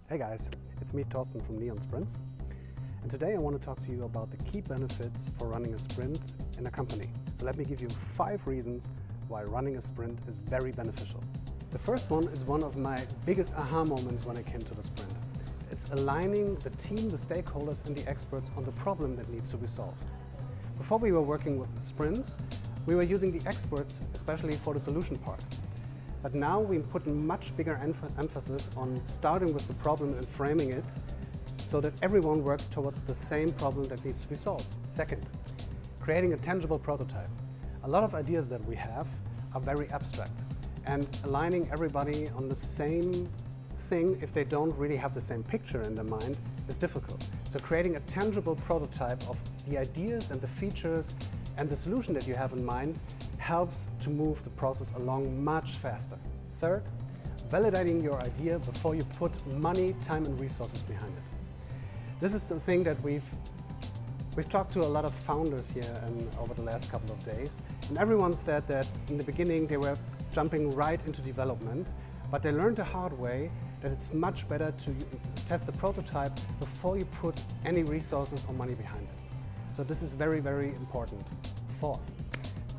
Hey guys, it's me Thorsten from Neon Sprints, and today I want to talk to you about the key benefits for running a sprint in a company. So let me give you 5 reasons why running a sprint is very beneficial. The first one is one of my biggest aha moments when it came to the sprint. It's aligning the team, the stakeholders and the experts on the problem that needs to be solved. Before we were working with the sprints, we were using the experts especially for the solution part. But now we put much bigger emphasis on starting with the problem and framing it so that everyone works towards the same problem that needs to be solved. Second, creating a tangible prototype. A lot of ideas that we have are very abstract, and aligning everybody on the same thing if they don't really have the same picture in their mind is difficult. So creating a tangible prototype of the ideas and the features and the solution that you have in mind helps to move the process along much faster. Third, validating your idea before you put money, time and resources behind it. This is the thing that we've talked to a lot of founders here over the last couple of days, and everyone said that in the beginning they were jumping right into development, but they learned the hard way that it's much better to test the prototype before you put any resources or money behind it. So this is very, very important. Fourth,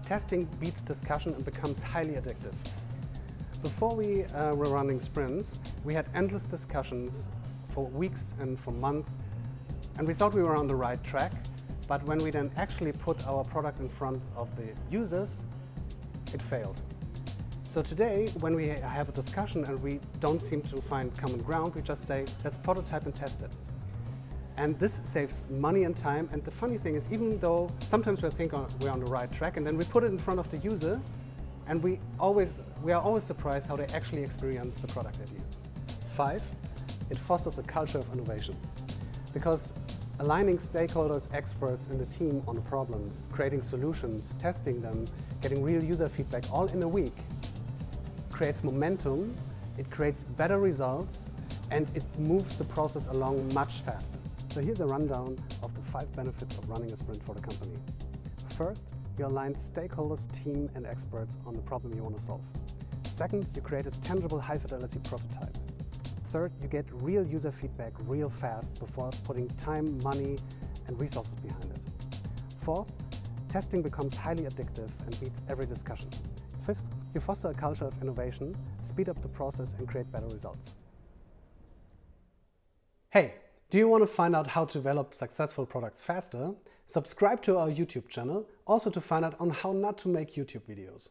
testing beats discussion and becomes highly addictive. Before we were running sprints, we had endless discussions for weeks and for months, and we thought we were on the right track, but when we then actually put our product in front of the users, it failed. So today, when we have a discussion and we don't seem to find common ground, we just say, let's prototype and test it. And this saves money and time, and the funny thing is, even though sometimes we think we're on the right track, and then we put it in front of the user, and we are always surprised how they actually experience the product idea. 5, it fosters a culture of innovation. Because aligning stakeholders, experts in the team on a problem, creating solutions, testing them, getting real user feedback all in a week, creates momentum, it creates better results, and it moves the process along much faster. So here's a rundown of the 5 benefits of running a sprint for the company. First, you align stakeholders, team and experts on the problem you want to solve. Second, you create a tangible high-fidelity prototype. Third, you get real user feedback real fast before putting time, money and resources behind it. Fourth, testing becomes highly addictive and beats every discussion. Fifth, you foster a culture of innovation, speed up the process and create better results. Hey! Do you want to find out how to develop successful products faster? Subscribe to our YouTube channel, also to find out on how not to make YouTube videos.